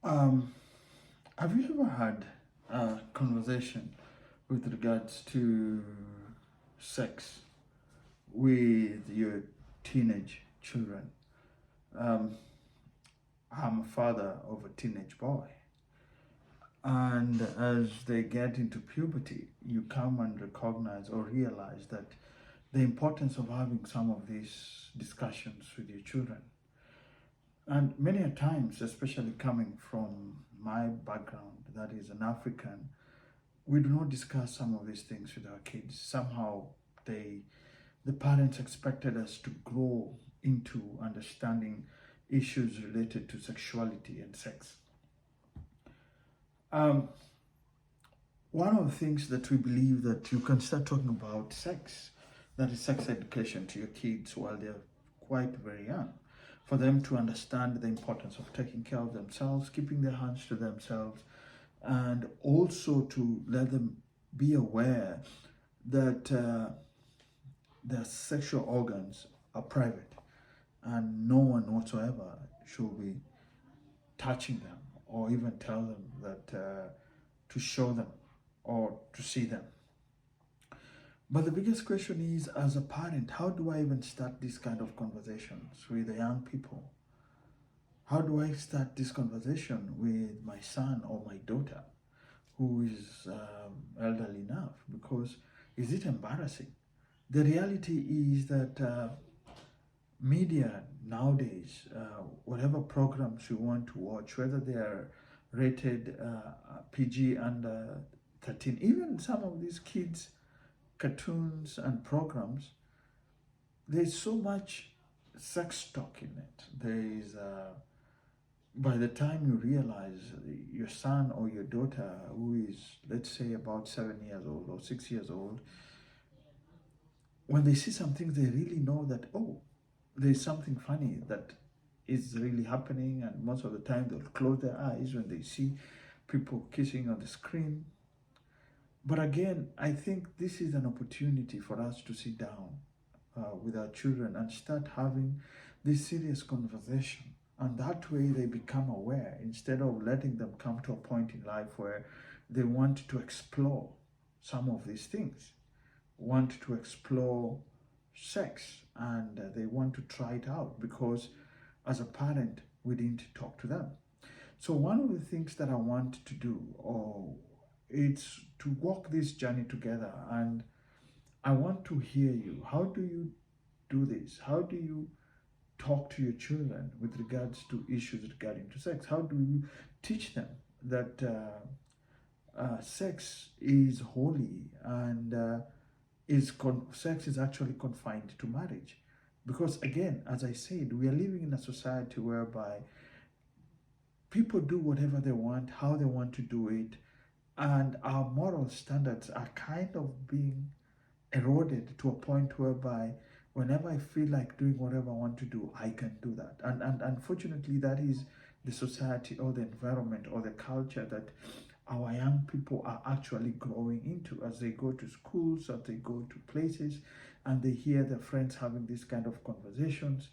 Um, have you ever had a conversation with regards to sex with your teenage children? Um, I'm a father of a teenage boy, and as they get into puberty, you come and recognize or realize that the importance of having some of these discussions with your children. And many a times, especially coming from my background, that is an African, we do not discuss some of these things with our kids. Somehow the parents expected us to grow into understanding issues related to sexuality and sex. Um, One of the things that we believe that you can start talking about sex, that is sex education to your kids while they're quite very young, for them to understand the importance of taking care of themselves, keeping their hands to themselves, and also to let them be aware that their sexual organs are private and no one whatsoever should be touching them or even tell them that to show them or to see them. But the biggest question is, as a parent, how do I even start these kind of conversations with the young people? How do I start this conversation with my son or my daughter who is elderly enough? Because is it embarrassing? The reality is that media nowadays, whatever programs you want to watch, whether they are rated PG under 13, even some of these kids' cartoons and programs, there's so much sex talk in it. There is, by the time you realize your son or your daughter, who is, let's say, about 7 years old or 6 years old, when they see some things, they really know that, oh, there's something funny that is really happening, and most of the time they'll close their eyes when they see people kissing on the screen. But again, I think this is an opportunity for us to sit down with our children and start having this serious conversation. And that way they become aware instead of letting them come to a point in life where they want to explore some of these things, want to explore sex, and they want to try it out because as a parent we didn't talk to them. So one of the things that I want to do, or it's to walk this journey together, and I want to hear you. How do you do this? How do you talk to your children with regards to issues regarding to sex? How do you teach them that sex is holy and sex is actually confined to marriage? Because again, as I said, we are living in a society whereby people do whatever they want, how they want to do it, and our moral standards are kind of being eroded to a point whereby whenever I feel like doing whatever I want to do, I can do that. And unfortunately, that is the society or the environment or the culture that our young people are actually growing into as they go to schools, as they go to places, and they hear their friends having these kind of conversations.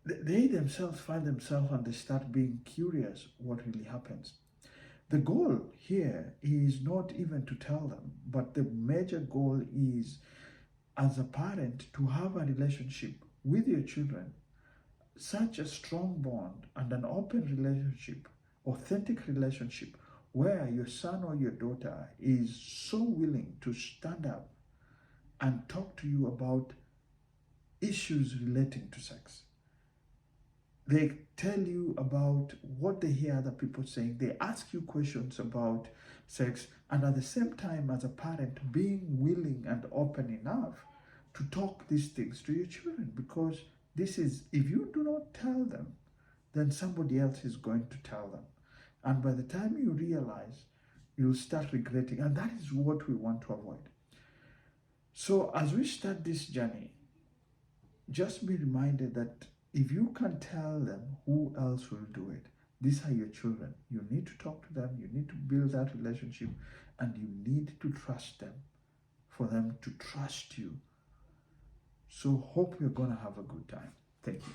They themselves find themselves and they start being curious what really happens. The goal here is not even to tell them, but the major goal is, as a parent, to have a relationship with your children, such a strong bond and an open relationship, authentic relationship, where your son or your daughter is so willing to stand up and talk to you about issues relating to sex. They tell you about what they hear other people saying. They ask you questions about sex, and at the same time, as a parent, being willing and open enough to talk these things to your children. Because this is, if you do not tell them, then somebody else is going to tell them. And by the time you realize, you'll start regretting. And that is what we want to avoid. So as we start this journey, just be reminded that if you can tell them, who else will do it? These are your children. You need to talk to them. You need to build that relationship, and you need to trust them for them to trust you. So hope you're going to have a good time. Thank you.